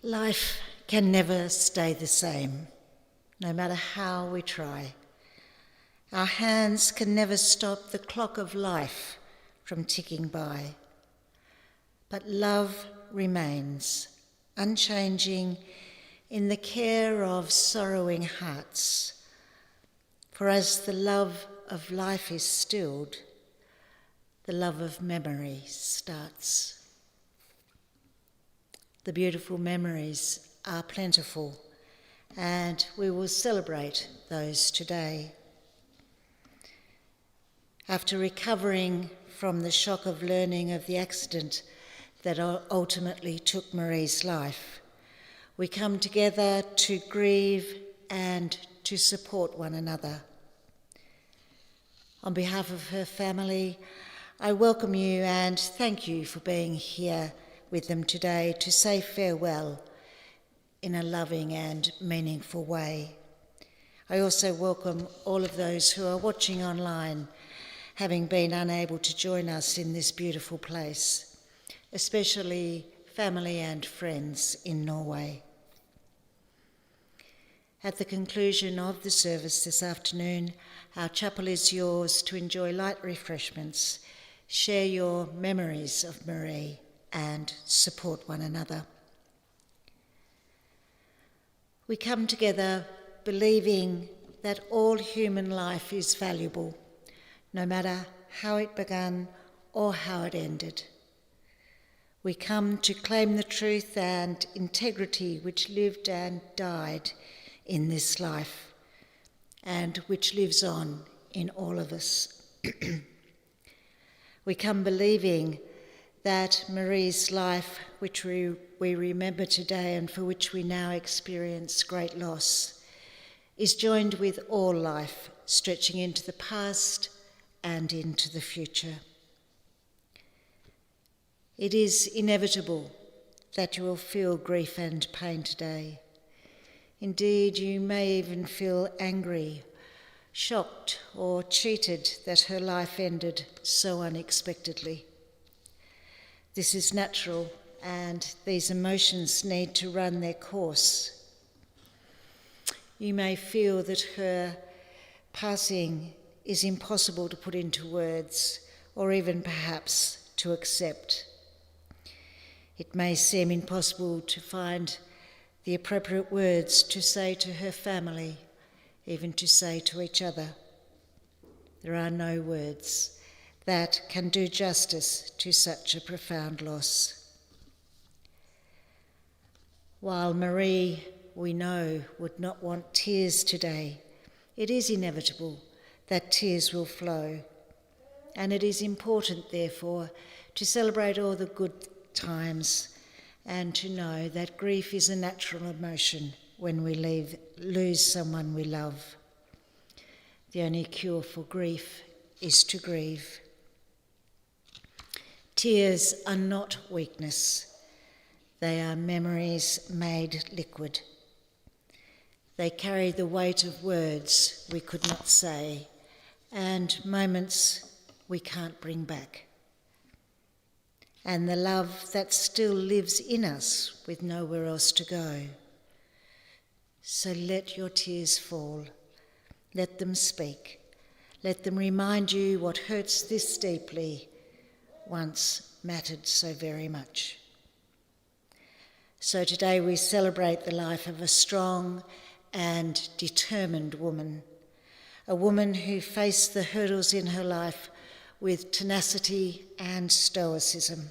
Life can never stay the same, no matter how we try. Our hands can never stop the clock of life from ticking by. But love remains, unchanging in the care of sorrowing hearts. For as the love of life is stilled, the love of memory starts. The beautiful memories are plentiful, and we will celebrate those today. After recovering from the shock of learning of the accident that ultimately took Marie's life, we come together to grieve and to support one another. On behalf of her family, I welcome you and thank you for being here with them today to say farewell in a loving and meaningful way. I also welcome all of those who are watching online, having been unable to join us in this beautiful place, especially family and friends in Norway. At the conclusion of the service this afternoon, our chapel is yours to enjoy light refreshments, share your memories of Marie, and support one another. We come together believing that all human life is valuable, no matter how it began or how it ended. We come to claim the truth and integrity which lived and died in this life, and which lives on in all of us. We come believing that Marie's life, which we remember today and for which we now experience great loss, is joined with all life, stretching into the past and into the future. It is inevitable that you will feel grief and pain today. Indeed, you may even feel angry, shocked, or cheated that her life ended so unexpectedly. This is natural, and these emotions need to run their course. You may feel that her passing is impossible to put into words, or even perhaps to accept. It may seem impossible to find the appropriate words to say to her family, even to say to each other. There are no words that can do justice to such a profound loss. While Marie, we know, would not want tears today, it is inevitable that tears will flow. And it is important, therefore, to celebrate all the good times and to know that grief is a natural emotion when we lose someone we love. The only cure for grief is to grieve. Tears are not weakness. They are memories made liquid. They carry the weight of words we could not say and moments we can't bring back. And the love that still lives in us with nowhere else to go. So let your tears fall. Let them speak. Let them remind you what hurts this deeply once mattered so very much. So today we celebrate the life of a strong and determined woman, a woman who faced the hurdles in her life with tenacity and stoicism,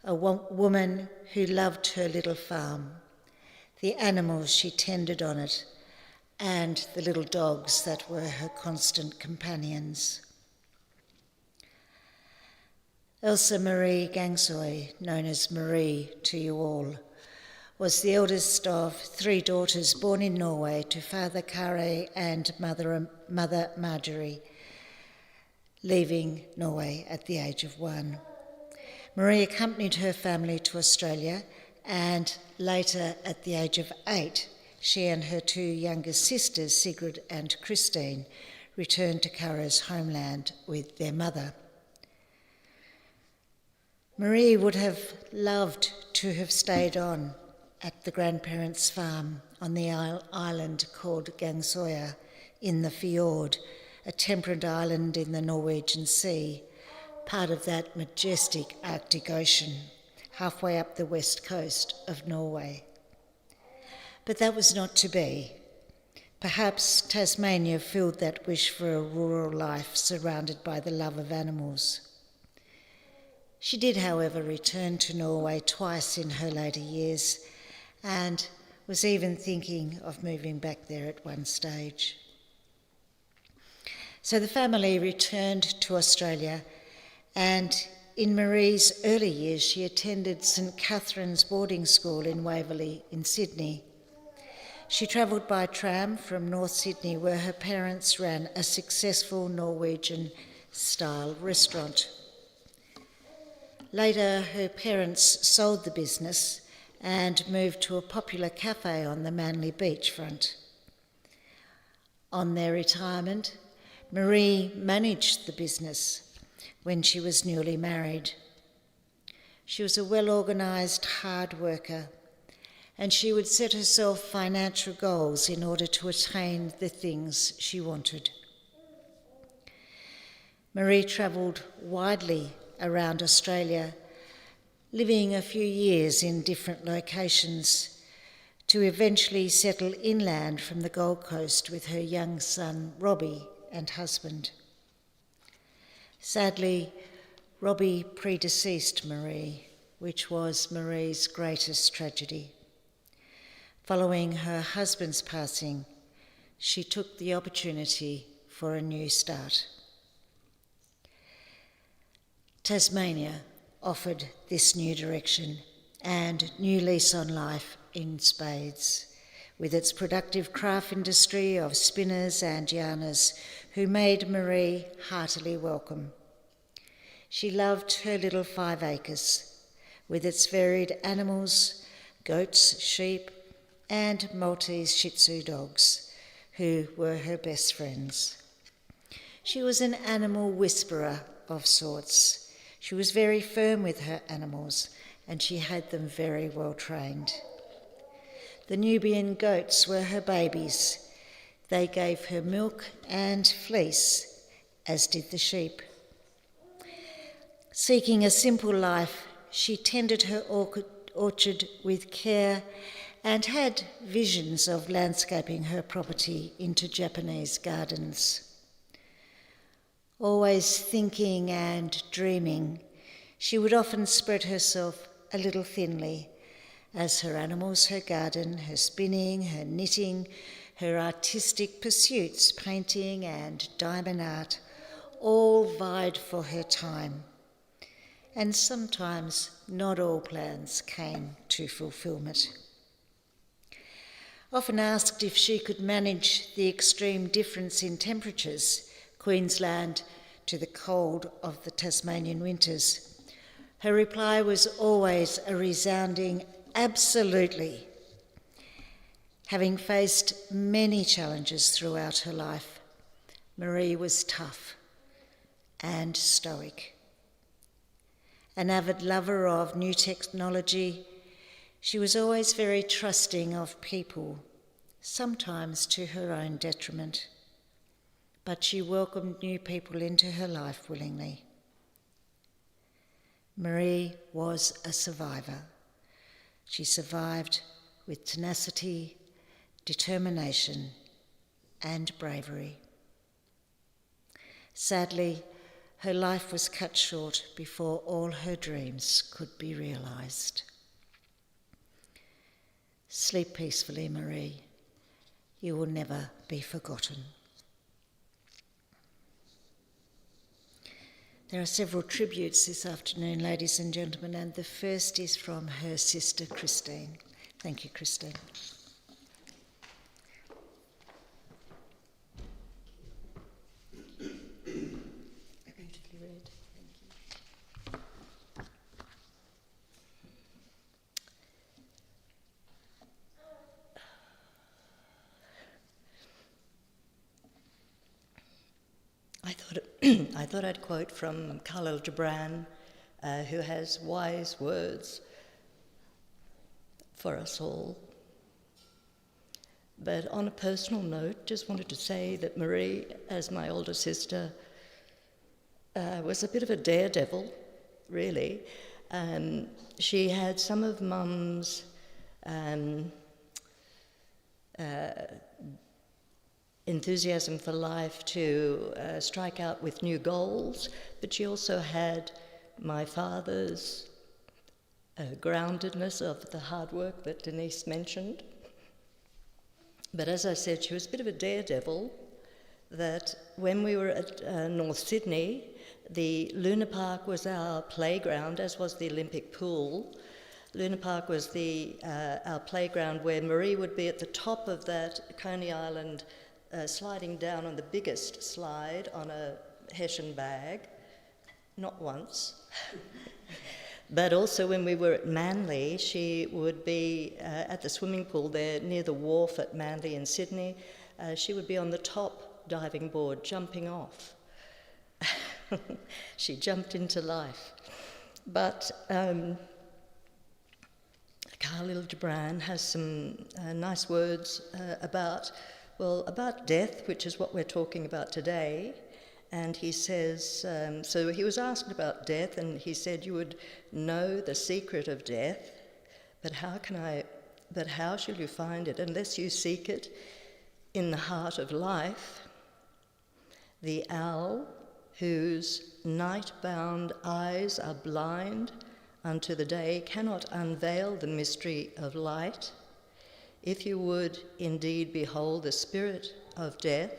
a woman who loved her little farm, the animals she tended on it, and the little dogs that were her constant companions. Elsa-Maree Gangsoy, known as Marie to you all, was the eldest of 3 daughters born in Norway to Father Kare and Mother Marjorie, leaving Norway at the age of 1. Marie accompanied her family to Australia, and later, at the age of 8, she and her 2 younger sisters, Sigrid and Christine, returned to Kare's homeland with their mother. Marie would have loved to have stayed on, at the grandparents' farm on the island called Gangsoy in the fjord, a temperate island in the Norwegian Sea, part of that majestic Arctic Ocean, halfway up the west coast of Norway. But that was not to be. Perhaps Tasmania filled that wish for a rural life surrounded by the love of animals. She did, however, return to Norway twice in her later years and was even thinking of moving back there at one stage. So the family returned to Australia, and in Marie's early years she attended St Catherine's boarding school in Waverley in Sydney. She travelled by tram from North Sydney, where her parents ran a successful Norwegian-style restaurant. Later, her parents sold the business and moved to a popular cafe on the Manly beachfront. On their retirement, Marie managed the business when she was newly married. She was a well-organised, hard worker, and she would set herself financial goals in order to attain the things she wanted. Marie travelled widely around Australia, living a few years in different locations, to eventually settle inland from the Gold Coast with her young son Robbie and husband. Sadly, Robbie predeceased Marie, which was Marie's greatest tragedy. Following her husband's passing, she took the opportunity for a new start. Tasmania offered this new direction and new lease on life in spades, with its productive craft industry of spinners and yarners who made Marie heartily welcome. She loved her little 5 acres, with its varied animals, goats, sheep, and Maltese Shih Tzu dogs, who were her best friends. She was an animal whisperer of sorts. She was very firm with her animals, and she had them very well trained. The Nubian goats were her babies. They gave her milk and fleece, as did the sheep. Seeking a simple life, she tended her orchard with care and had visions of landscaping her property into Japanese gardens. Always thinking and dreaming, she would often spread herself a little thinly, as her animals, her garden, her spinning, her knitting, her artistic pursuits, painting and diamond art, all vied for her time. And sometimes not all plans came to fulfilment. Often asked if she could manage the extreme difference in temperatures, Queensland to the cold of the Tasmanian winters, her reply was always a resounding absolutely. Having faced many challenges throughout her life, Marie was tough and stoic. An avid lover of new technology, she was always very trusting of people, sometimes to her own detriment. But she welcomed new people into her life willingly. Marie was a survivor. She survived with tenacity, determination, and bravery. Sadly, her life was cut short before all her dreams could be realised. Sleep peacefully, Marie. You will never be forgotten. There are several tributes this afternoon, ladies and gentlemen, and the first is from her sister, Christine. Thank you, Christine. Beautifully read. Thank you. I thought I'd quote from Khalil Gibran, who has wise words for us all. But on a personal note, just wanted to say that Marie, as my older sister, was a bit of a daredevil, really. She had some of Mum's enthusiasm for life to strike out with new goals, but she also had my father's groundedness of the hard work that Denise mentioned. But as I said, she was a bit of a daredevil, that when we were at North Sydney, the Luna Park was our playground, as was the Olympic pool. Luna Park was our playground where Marie would be at the top of that Coney Island, sliding down on the biggest slide on a Hessian bag, not once. But also when we were at Manly, she would be at the swimming pool there near the wharf at Manly in Sydney. She would be on the top diving board, jumping off. She jumped into life. But Khalil Gibran has some nice words about death, which is what we're talking about today. And he says, so he was asked about death, and he said, you would know the secret of death, but how shall you find it unless you seek it in the heart of life? The owl, whose night-bound eyes are blind unto the day, cannot unveil the mystery of light. If you would indeed behold the spirit of death,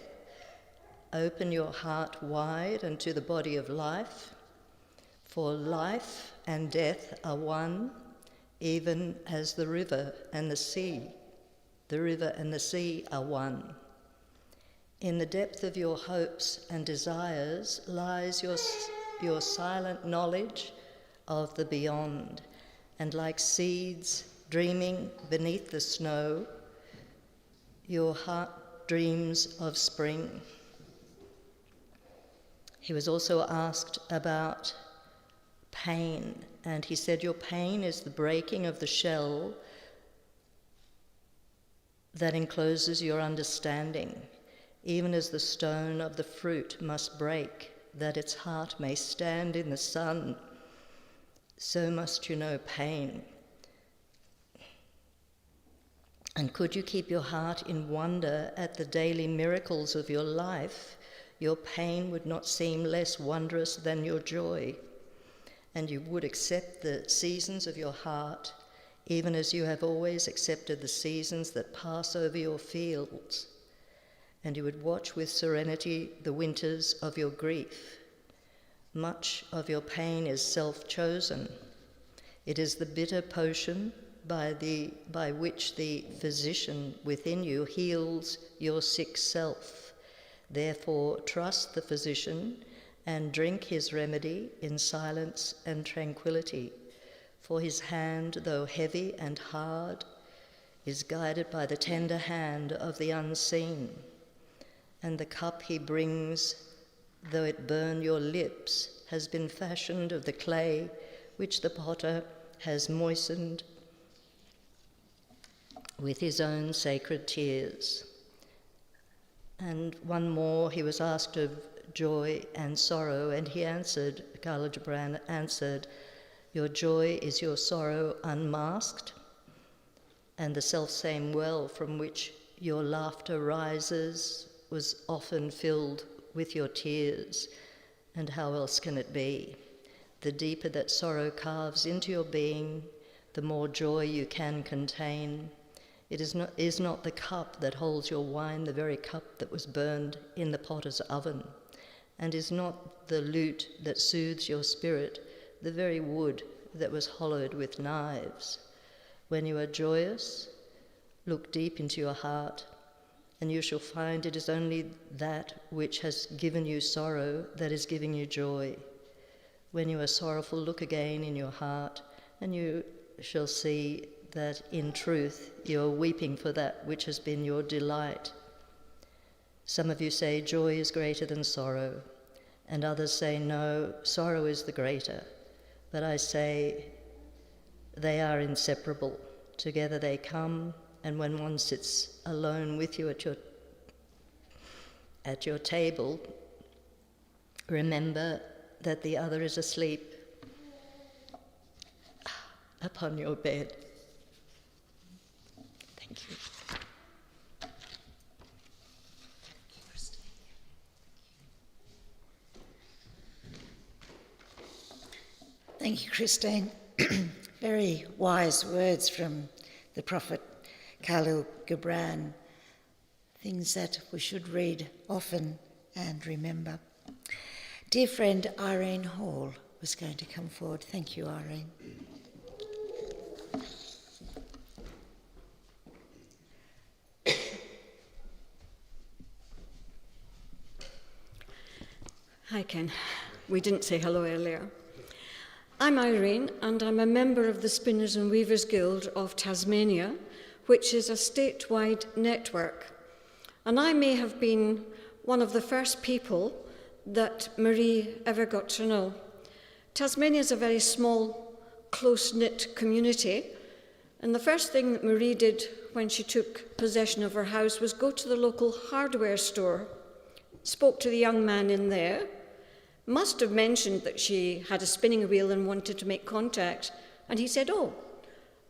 open your heart wide unto the body of life, for life and death are one, even as the river and the sea. The river and the sea are one. In the depth of your hopes and desires lies your silent knowledge of the beyond, and like seeds dreaming beneath the snow, your heart dreams of spring. He was also asked about pain, and he said, your pain is the breaking of the shell that encloses your understanding, even as the stone of the fruit must break, that its heart may stand in the sun, so must you know pain. And could you keep your heart in wonder at the daily miracles of your life, your pain would not seem less wondrous than your joy, and you would accept the seasons of your heart, even as you have always accepted the seasons that pass over your fields, and you would watch with serenity the winters of your grief. Much of your pain is self-chosen. It is the bitter potion by which the physician within you heals your sick self. Therefore, trust the physician and drink his remedy in silence and tranquility, for his hand, though heavy and hard, is guided by the tender hand of the unseen, and the cup he brings, though it burn your lips, has been fashioned of the clay which the potter has moistened with his own sacred tears. And one more, he was asked of joy and sorrow, and he answered, Khalil Gibran answered, your joy is your sorrow unmasked, and the selfsame well from which your laughter rises was often filled with your tears, and how else can it be? The deeper that sorrow carves into your being, the more joy you can contain. It is not the cup that holds your wine the very cup that was burned in the potter's oven, and is not the lute that soothes your spirit the very wood that was hollowed with knives. When you are joyous, look deep into your heart, and you shall find it is only that which has given you sorrow that is giving you joy. When you are sorrowful, look again in your heart, and you shall see that in truth you are weeping for that which has been your delight. Some of you say joy is greater than sorrow, and others say no, sorrow is the greater. But I say they are inseparable. together they come, and when one sits alone with you at your table, remember that the other is asleep upon your bed. Thank you. Thank you, Christine. Very wise words from the Prophet Khalil Gibran, things that we should read often and remember. Dear friend Irene Hall was going to come forward. Thank you, Irene. Hi, Ken. We didn't say hello earlier. I'm Irene, and I'm a member of the Spinners and Weavers Guild of Tasmania, which is a statewide network. And I may have been one of the first people that Marie ever got to know. Tasmania is a very small, close-knit community, and the first thing that Marie did when she took possession of her house was go to the local hardware store, spoke to the young man in there, must have mentioned that she had a spinning wheel and wanted to make contact, and he said, "Oh,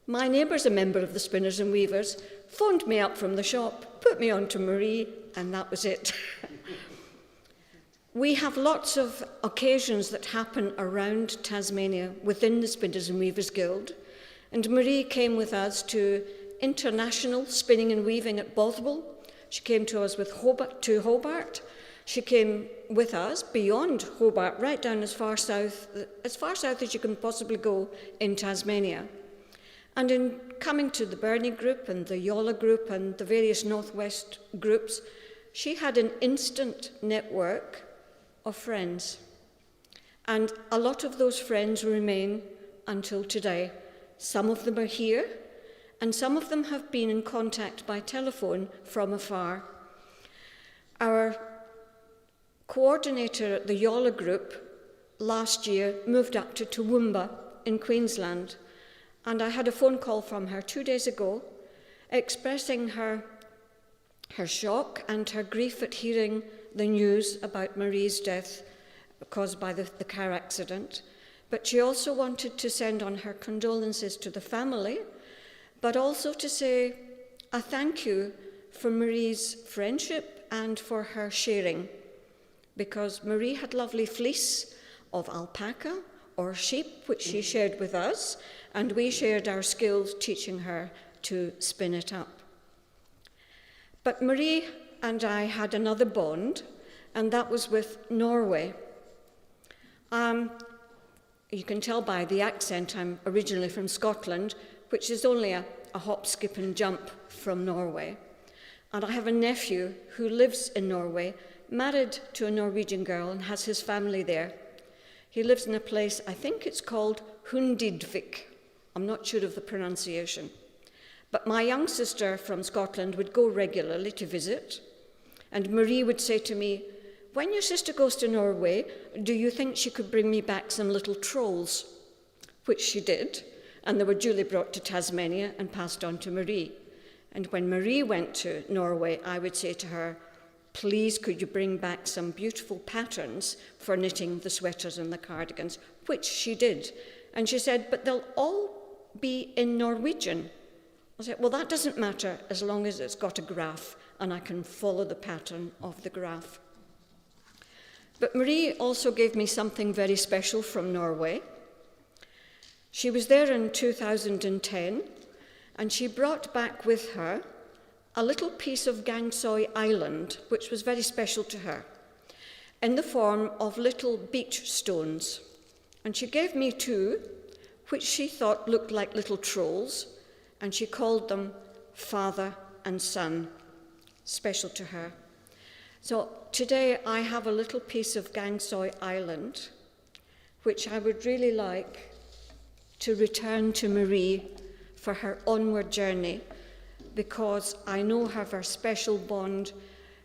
my neighbour's a member of the Spinners and Weavers," phoned me up from the shop, put me on to Marie, and that was it. We have lots of occasions that happen around Tasmania within the Spinners and Weavers Guild, and Marie came with us to International Spinning and Weaving at Bothwell. She came to us with Hobart. She came with us beyond Hobart, right down as far south as you can possibly go in Tasmania. And in coming to the Burnie group and the Yola group and the various Northwest groups, she had an instant network of friends. And a lot of those friends remain until today. Some of them are here, and some of them have been in contact by telephone from afar. Our coordinator at the Yola group last year moved up to Toowoomba in Queensland, and I had a phone call from her 2 days ago expressing her shock and her grief at hearing the news about Marie's death caused by the car accident. But she also wanted to send on her condolences to the family, but also to say a thank you for Marie's friendship and for her sharing, because Marie had lovely fleece of alpaca or sheep, which she shared with us, and we shared our skills teaching her to spin it up. But Marie and I had another bond, and that was with Norway. You can tell by the accent I'm originally from Scotland, which is only a hop, skip and jump from Norway. And I have a nephew who lives in Norway, married to a Norwegian girl and has his family there. He lives in a place, I think it's called Hundidvik. I'm not sure of the pronunciation. But my young sister from Scotland would go regularly to visit, and Marie would say to me, "When your sister goes to Norway, do you think she could bring me back some little trolls?" Which she did, and they were duly brought to Tasmania and passed on to Marie. And when Marie went to Norway, I would say to her, "Please, could you bring back some beautiful patterns for knitting the sweaters and the cardigans?" Which she did. And she said, "But they'll all be in Norwegian." I said, "Well, that doesn't matter as long as it's got a graph and I can follow the pattern of the graph." But Marie also gave me something very special from Norway. She was there in 2010, and she brought back with her a little piece of Gangsoy Island, which was very special to her, in the form of little beach stones. And she gave me two, which she thought looked like little trolls, and she called them Father and Son, special to her. So today I have a little piece of Gangsoy Island, which I would really like to return to Marie for her onward journey, because I know her for a special bond.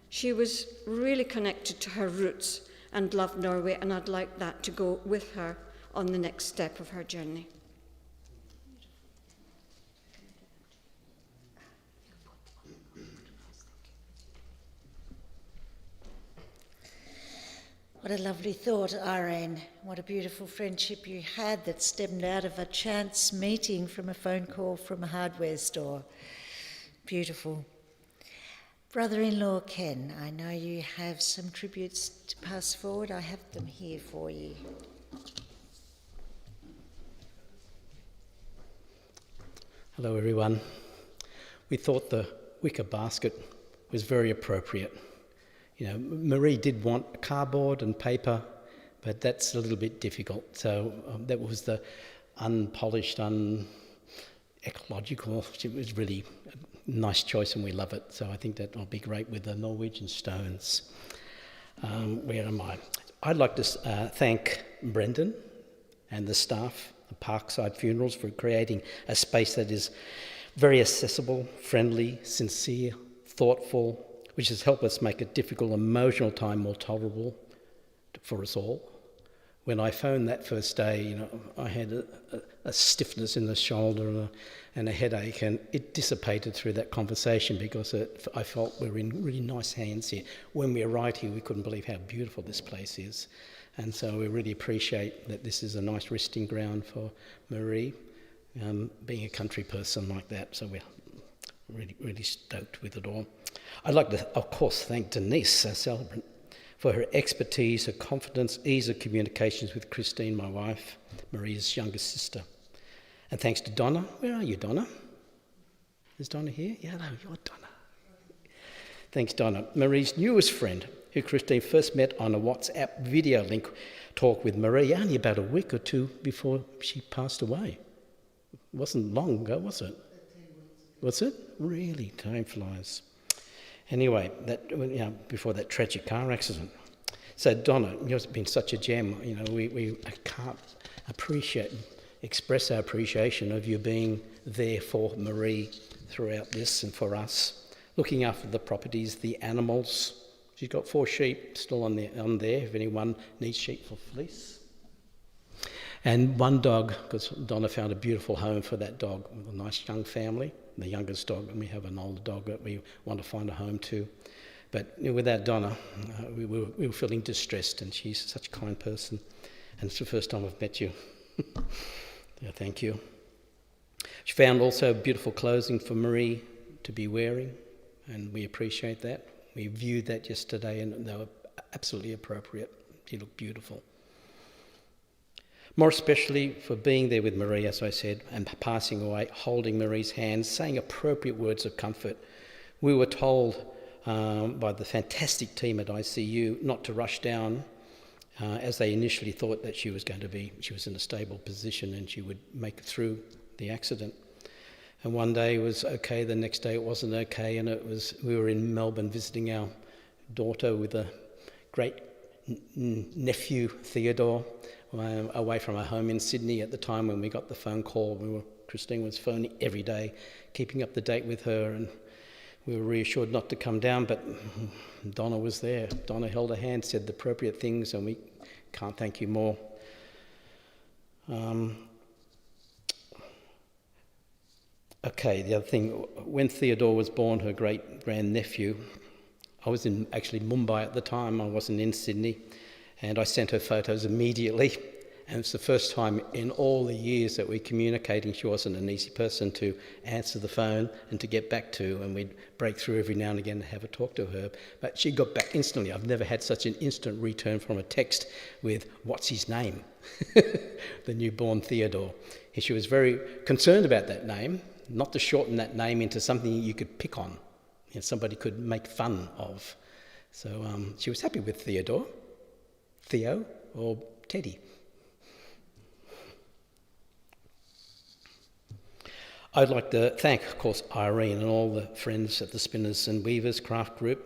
She was really connected to her roots and loved Norway, and I'd like that to go with her on the next step of her journey. What a lovely thought, Irene. What a beautiful friendship you had that stemmed out of a chance meeting from a phone call from a hardware store. Beautiful. Brother-in-law Ken, I know you have some tributes to pass forward. I have them here for you. Hello everyone. We thought the wicker basket was very appropriate. You know, Marie did want cardboard and paper, but that's a little bit difficult. So that was the unpolished, ecological. It was really a nice choice and we love it. So I think that will be great with the Norwegian stones. Where am I? I'd like to thank Brendan and the staff, the Parkside Funerals, for creating a space that is very accessible, friendly, sincere, thoughtful, which has helped us make a difficult emotional time more tolerable for us all. When I phoned that first day, you know, I had a stiffness in the shoulder and a headache, and it dissipated through that conversation because I felt we were in really nice hands here. When we arrived here, we couldn't believe how beautiful this place is. And so we really appreciate that this is a nice resting ground for Marie, being a country person like that. So we're really, really stoked with it all. I'd like to, of course, thank Denise, our celebrant, for her expertise, her confidence, ease of communications with Christine, my wife, Marie's youngest sister. And thanks to Donna. Where are you, Donna? Is Donna here? Yeah, no, you're Donna. Thanks, Donna. Marie's newest friend, who Christine first met on a WhatsApp video link talk with Marie only about a week or two before she passed away. It wasn't long ago, was it? Was it? Really, time flies. Anyway, before that tragic car accident. So Donna, you've been such a gem. You know, we can't express our appreciation of you being there for Marie throughout this and for us, looking after the properties, the animals. She's got 4 sheep still on there if anyone needs sheep for fleece. And 1 dog, because Donna found a beautiful home for that dog with a nice young family, the youngest dog, and we have an older dog that we want to find a home to. But without Donna, we were feeling distressed, and she's such a kind person. And it's the first time I've met you. Yeah, thank you. She found also beautiful clothing for Marie to be wearing, and we appreciate that. We viewed that yesterday, and they were absolutely appropriate. She looked beautiful. More especially for being there with Marie, as I said, and passing away, holding Marie's hand, saying appropriate words of comfort. We were told by the fantastic team at ICU not to rush down, as they initially thought that she was in a stable position and she would make it through the accident. And one day it was okay, the next day it wasn't okay, and we were in Melbourne visiting our daughter with a great nephew, Theodore, away from our home in Sydney at the time when we got the phone call. Christine was phoning every day, keeping up to date with her, and we were reassured not to come down, but Donna was there. Donna held her hand, said the appropriate things, and we can't thank you more. Okay, the other thing, when Theodore was born, her great-grandnephew, I was in actually Mumbai at the time, I wasn't in Sydney, and I sent her photos immediately, and it's the first time in all the years that we're communicating. She wasn't an easy person to answer the phone and to get back to, and we'd break through every now and again to have a talk to her, but she got back instantly. I've never had such an instant return from a text with, "What's his name?" The newborn Theodore. And she was very concerned about that name, not to shorten that name into something you could pick on, somebody could make fun of. So she was happy with Theodore, Theo, or Teddy. I'd like to thank, of course, Irene and all the friends at the Spinners and Weavers Craft Group,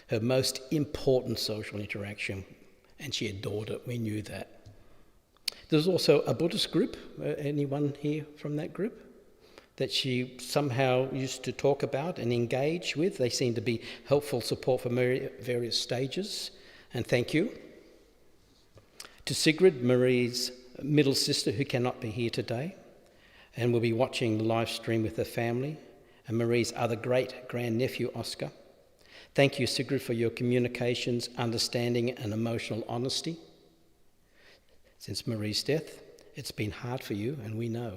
her most important social interaction, and she adored it, we knew that. There's also a Buddhist group, anyone here from that group, that she somehow used to talk about and engage with. They seem to be helpful support for various stages, and thank you. To Sigrid, Marie's middle sister, who cannot be here today, and will be watching the live stream with her family, and Marie's other great-grandnephew, Oscar. Thank you, Sigrid, for your communications, understanding and emotional honesty. Since Marie's death, it's been hard for you, and we know.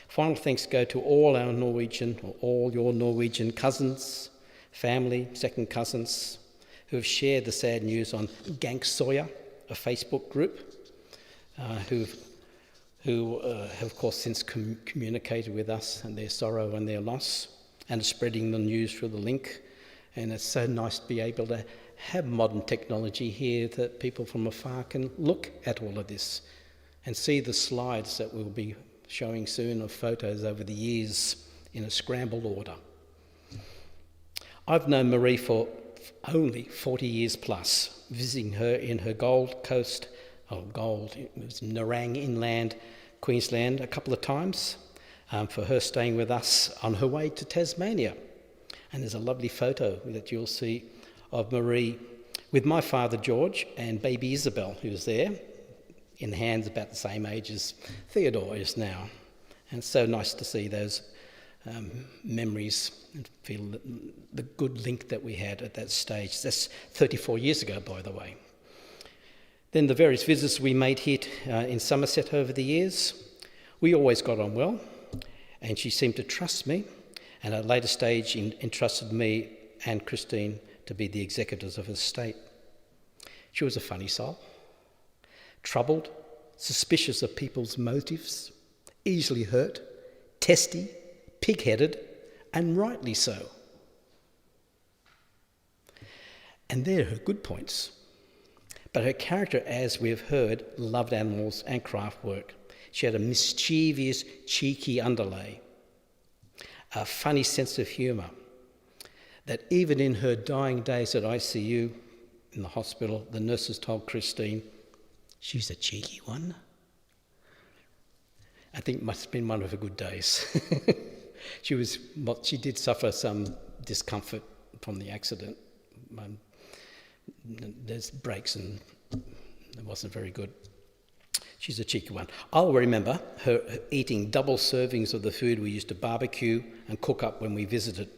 Final thanks go to all our Norwegian, or all your Norwegian cousins, family, second cousins, who have shared the sad news on Gangsoy, a Facebook group, who have, of course, since communicated with us and their sorrow and their loss, and are spreading the news through the link. And it's so nice to be able to have modern technology here that people from afar can look at all of this and see the slides that we'll be showing soon of photos over the years in a scrambled order. I've known Maree for only 40 years plus, visiting her in her Gold Coast, it was Nerang Inland, Queensland, a couple of times, for her staying with us on her way to Tasmania. And there's a lovely photo that you'll see of Maree with my father George and baby Isabel, who's there, in hands about the same age as Theodore is now. And it's so nice to see those memories and feel the good link that we had at that stage. That's 34 years ago, by the way. Then the various visits we made here in Somerset over the years, we always got on well, and she seemed to trust me, and at a later stage entrusted me and Christine to be the executors of her estate. She was a funny soul, troubled, suspicious of people's motives, easily hurt, testy, pig-headed, and rightly so. And they're her good points. But her character, as we've heard, loved animals and craft work. She had a mischievous, cheeky underlay, a funny sense of humour, that even in her dying days at ICU, in the hospital, the nurses told Christine, she's a cheeky one. I think it must have been one of her good days. She did suffer some discomfort from the accident. There's breaks and it wasn't very good. She's a cheeky one. I'll remember her eating double servings of the food we used to barbecue and cook up when we visited.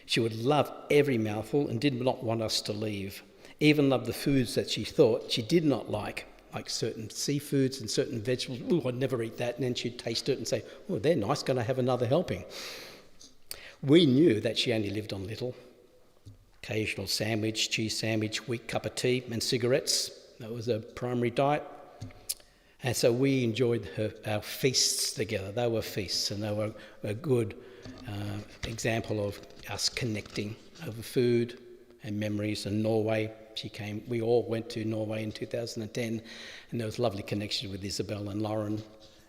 She would love every mouthful and did not want us to leave. Even loved the foods that she thought she did not like certain seafoods and certain vegetables. Oh, I'd never eat that. And then she'd taste it and say, oh, they're nice, going to have another helping. We knew that she only lived on little. Occasional sandwich, cheese sandwich, weak cup of tea and cigarettes. That was her primary diet. And so we enjoyed our feasts together. They were feasts, and they were a good example of us connecting over food and memories. And Norway, we all went to Norway in 2010, and there was a lovely connection with Isabel and Lauren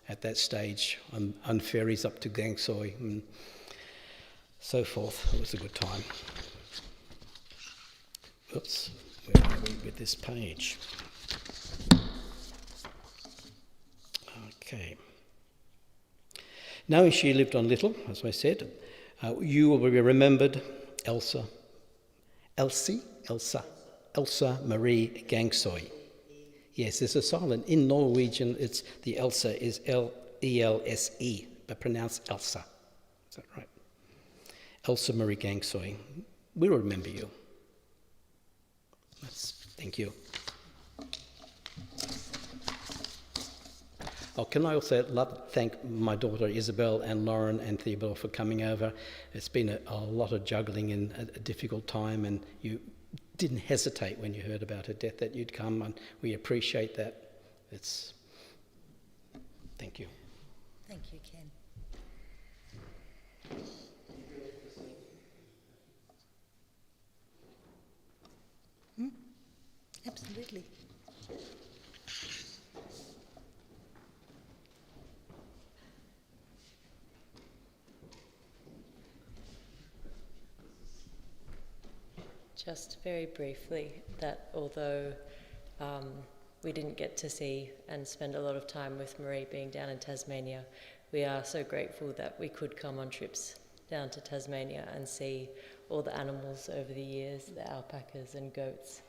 at that stage on ferries up to Gangsoy and so forth. It was a good time. Oops, where are we with this page? Okay. Knowing she lived on little, as I said, you will be remembered Elsa-Maree Gangsoy. Yes, there's a silent. In Norwegian, it's the Elsa is L-E-L-S-E, but pronounced Elsa. Is that right? Elsa-Maree Gangsoy. We'll remember you. Thank you. Oh, can I also thank my daughter Isabel and Lauren and Theobald for coming over. It's been a lot of juggling in a difficult time, and you didn't hesitate when you heard about her death that you'd come, and we appreciate that. Thank you. Thank you, Ken. Absolutely. Just very briefly, that although we didn't get to see and spend a lot of time with Maree being down in Tasmania, we are so grateful that we could come on trips down to Tasmania and see all the animals over the years, the alpacas and goats.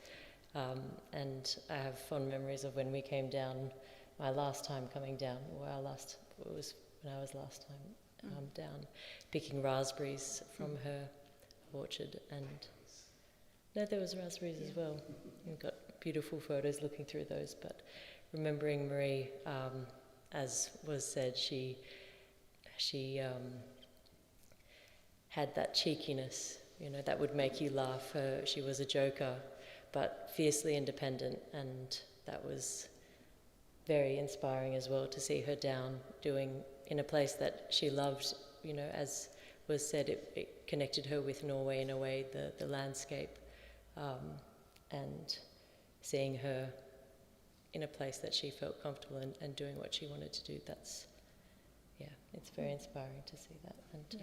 And I have fond memories of when we came down, my last time coming down, or it was when I was last time down, picking raspberries from her orchard. And no, there was raspberries as well. We've got beautiful photos looking through those, but remembering Maree, as was said, she had that cheekiness, that would make you laugh. She was a joker, but fiercely independent, and that was very inspiring as well to see her down doing in a place that she loved. As was said, it connected her with Norway in a way, the landscape, and seeing her in a place that she felt comfortable and doing what she wanted to do. It's very inspiring to see that and to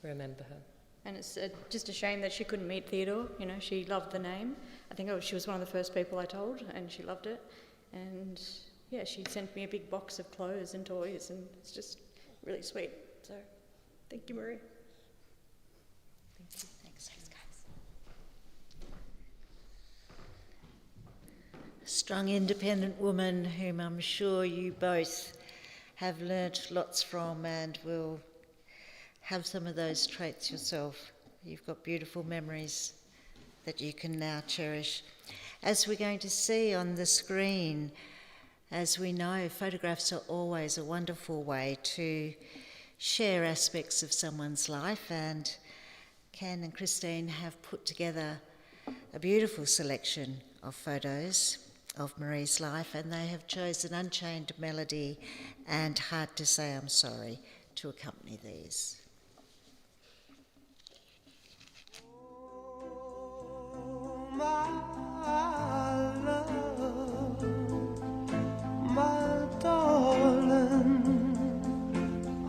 remember her. And it's just a shame that she couldn't meet Theodore. She loved the name. I think she was one of the first people I told, and she loved it. And she sent me a big box of clothes and toys, and it's just really sweet. So, thank you, Maree. Thank you. Thanks, guys. Strong, independent woman whom I'm sure you both have learnt lots from and will have some of those traits yourself. You've got beautiful memories that you can now cherish. As we're going to see on the screen, as we know, photographs are always a wonderful way to share aspects of someone's life, and Ken and Christine have put together a beautiful selection of photos of Maree's life, and they have chosen Unchained Melody and Hard to Say I'm Sorry to accompany these. Oh, my love, my darling,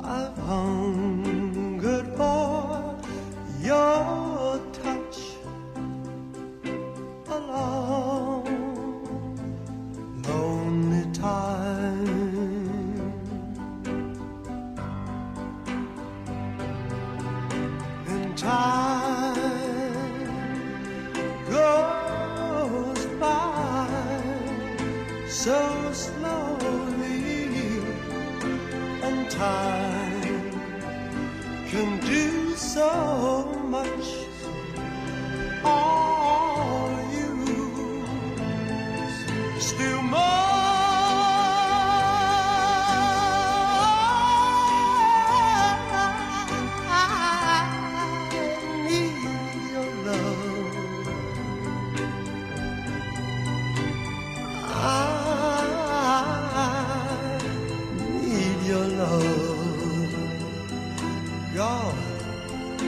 I've hungered for your touch a long, lonely time. And time goes by so slowly, and time can do so much. All you still more. I need your love. I need your love. God,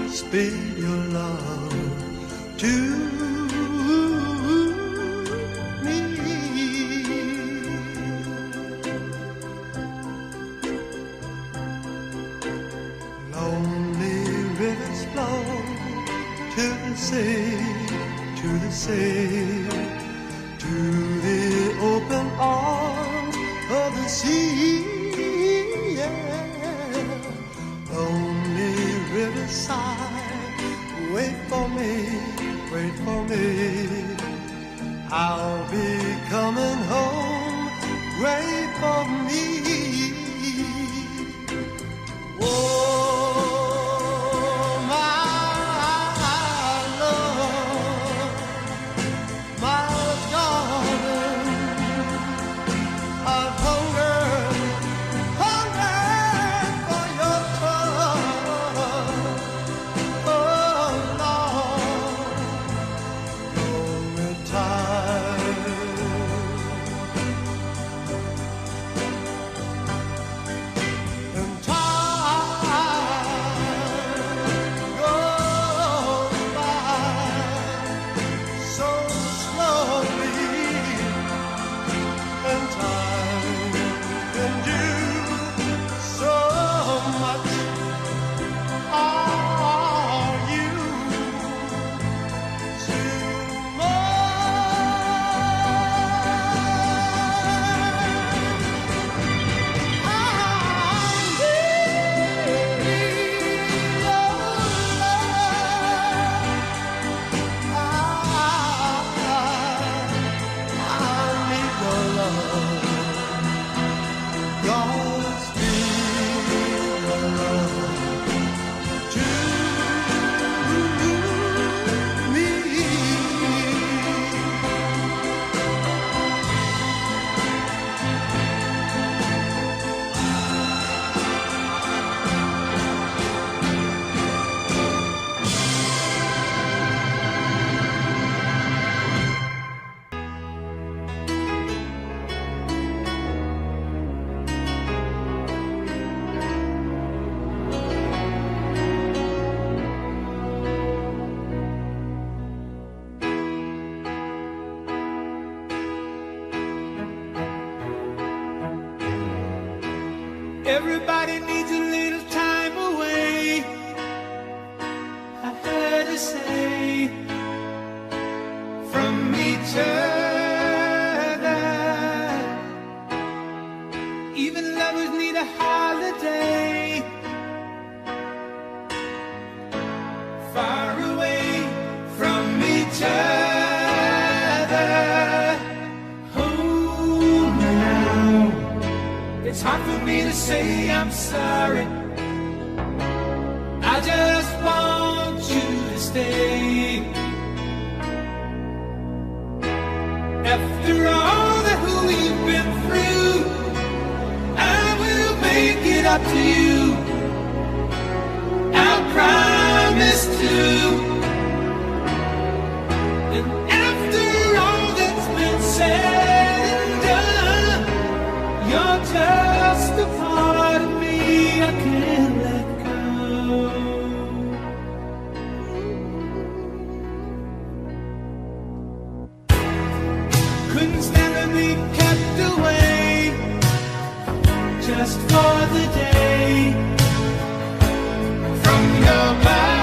speed your love to me. Lonely rivers flow to the sea, to the sea, to the open arms of the sea. Yeah. Lonely riverside, wait for me, wait for me. I'll be coming home, wait for me. Oh, my love, my darling, I've hungered for your touch. Oh, Lord, lonely time. And time Everybody needs a little time away, I heard her say, from each other. Even lovers need a holiday, far away from each other. Home now. It's hard for me to say I'm sorry. I just want you to stay. After all that we've been through, I will make it up to you. I promise to. And after all that's been said and done, you're just a part of me I can't let go. Couldn't stand to be kept away just for the day from your body.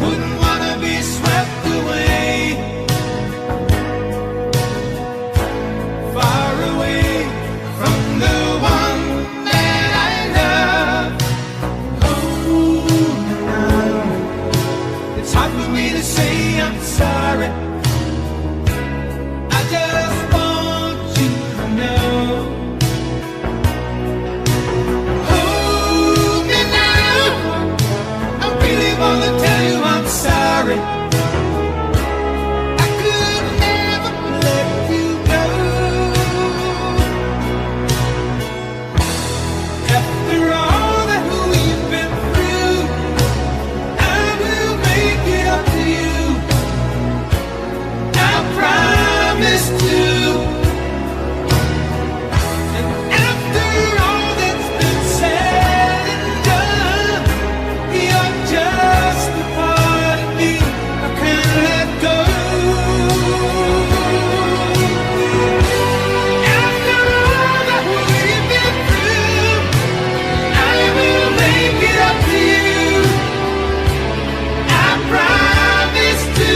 Wouldn't wanna be swept away, far away from the one that I love. Oh, now it's hard for me to say I'm sorry. I just want you to know. Hold me now, I really wanna tell you I'm sorry. I could never let you go. After all that we've been through, I will make it up to you. I promise to. And after all that's been said and done, you're just a part of me I can't let go. After all that we've been through, I will make it up to you. I promise to.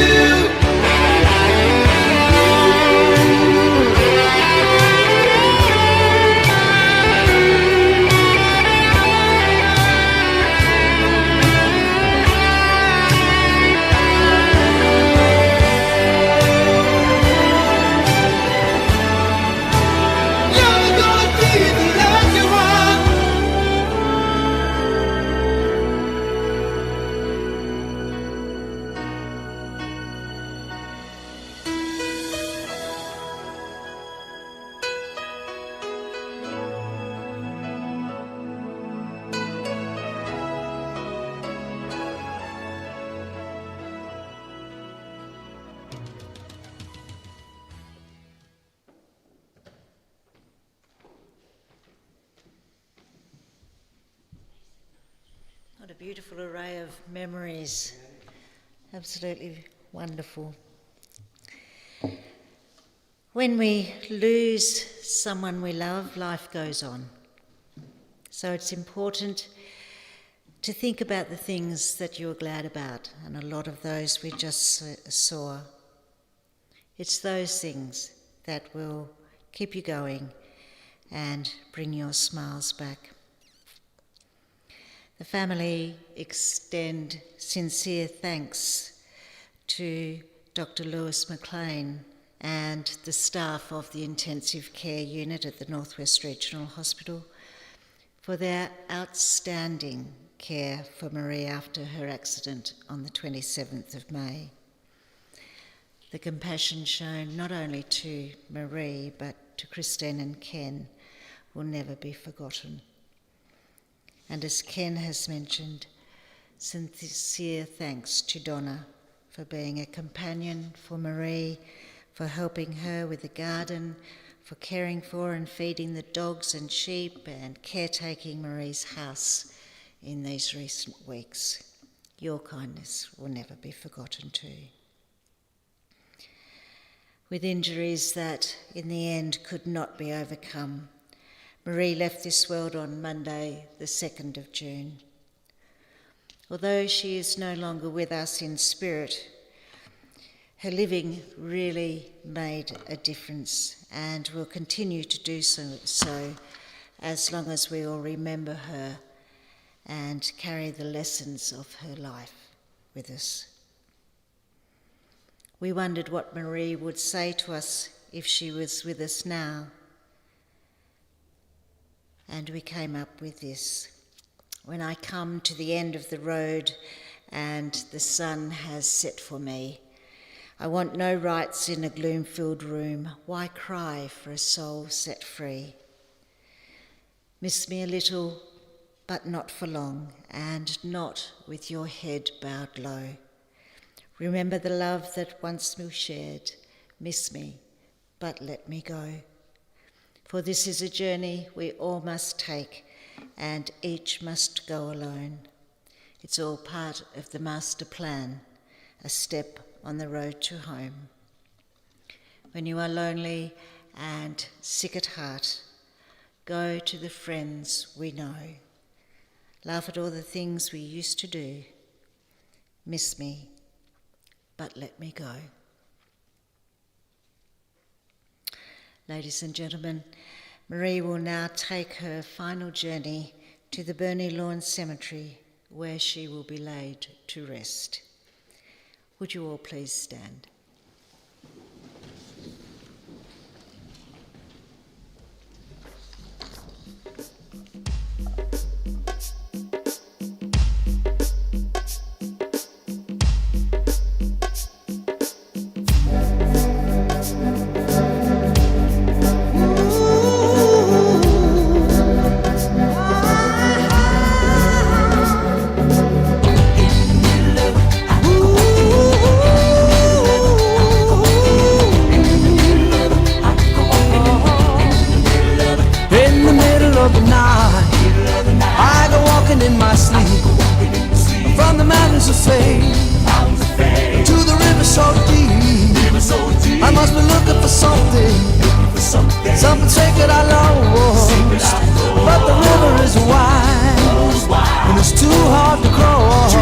You're gonna be the lucky one. What a beautiful array of memories. Absolutely wonderful. When we lose someone we love, life goes on. So it's important to think about the things that you're glad about, and a lot of those we just saw. It's those things that will keep you going and bring your smiles back. The family extend sincere thanks to Dr. Lewis McLean and the staff of the intensive care unit at the Northwest Regional Hospital for their outstanding care for Maree after her accident on the 27th of May. The compassion shown not only to Maree but to Christine and Ken will never be forgotten. And as Ken has mentioned, sincere thanks to Donna for being a companion for Maree, for helping her with the garden, for caring for and feeding the dogs and sheep, and caretaking Maree's house in these recent weeks. Your kindness will never be forgotten too. with injuries that in the end could not be overcome. Maree left this world on Monday, the 2nd of June. Although she is no longer with us in spirit, her living really made a difference and will continue to do so as long as we all remember her and carry the lessons of her life with us. We wondered what Maree would say to us if she was with us now. And we came up with this. When I come to the end of the road and the sun has set for me, I want no rights in a gloom-filled room. Why cry for a soul set free? Miss me a little, but not for long, and not with your head bowed low. Remember the love that once we shared. Miss me, but let me go. For this is a journey we all must take, and each must go alone. It's all part of the master plan, a step on the road to home. When you are lonely and sick at heart, go to the friends we know. Laugh at all the things we used to do. Miss me, but let me go. Ladies and gentlemen, Maree will now take her final journey to the Burney Lawn Cemetery, where she will be laid to rest. Would you all please stand? In my sleep, from the mountains of fame to the river so deep, I must be looking for something sacred I lost. But the river is wide and it's too hard to cross.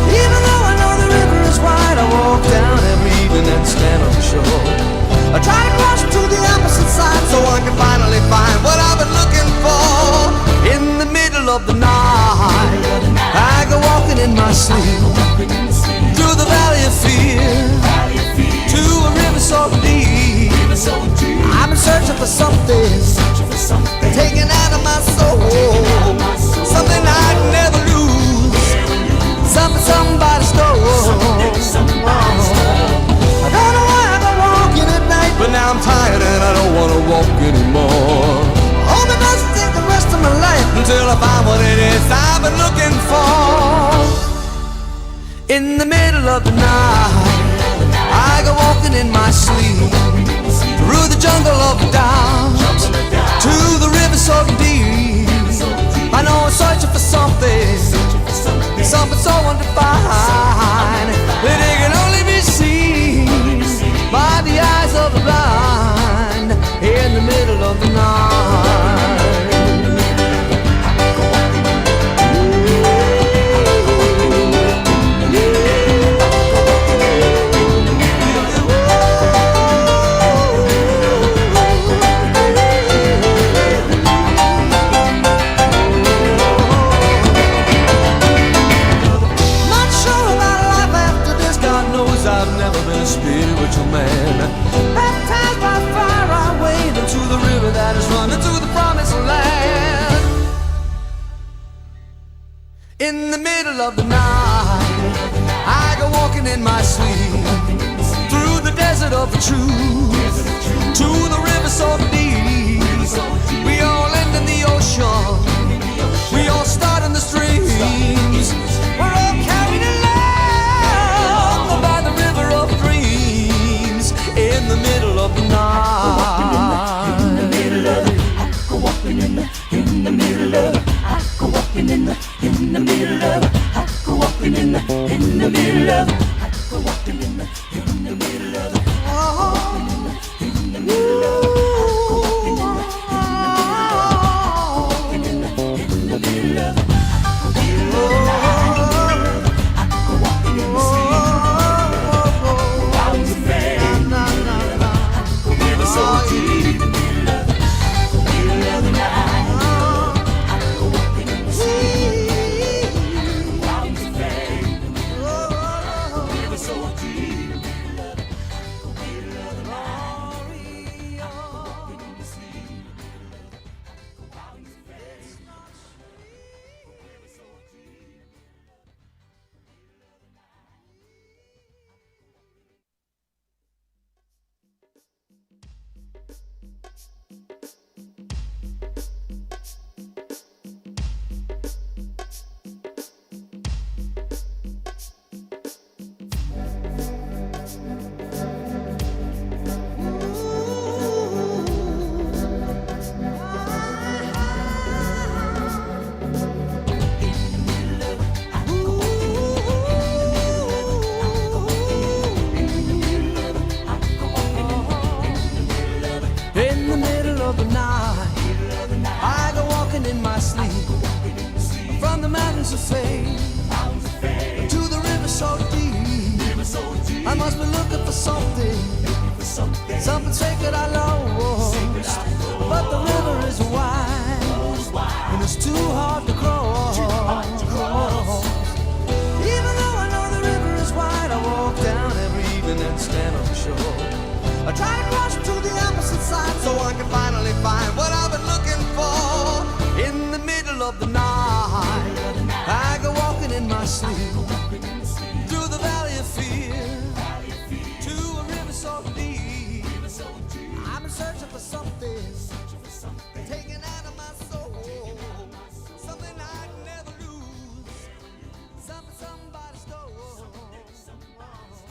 Even though I know the river is wide, I walk down every evening and stand on the shore. I try to cross to the opposite side so I can finally find what I've been looking for. In the middle of the night, I go walking in my sleep through the valley of fear to a river so deep. I've been searching for something taken out of my soul, something I'd never lose, something somebody stole. I don't know why I go walking at night, but now I'm tired and I don't want to walk anymore. Hope it doesn't take the rest of my life until I find what it is I've been looking for. In the middle of the night, I go walking in my sleep through the jungle of doubt to the river so deep. I know I'm searching for something so undefined that it can only be seen by the eyes of the blind. In the middle of the night, I've never been a spiritual man. Baptized by fire, I wade into the river that is running to the promised land. In the middle of the night, I go walking in my sleep through the desert of the truth to the river so deep. We all end in the ocean, we all start in the streams. We're all carried along by the river of dreams. In the middle of the night, in the middle of it, I go walking in the middle of it, I go walking in the middle of it, I go walking in the middle of it, I go walking in the middle. so deep. I must be looking for something, something sacred I lost. But the river is wide, and it's too hard to cross. Even though I know the river is wide, I walk down every evening and stand on the shore. I try to cross to the opposite side so I can finally find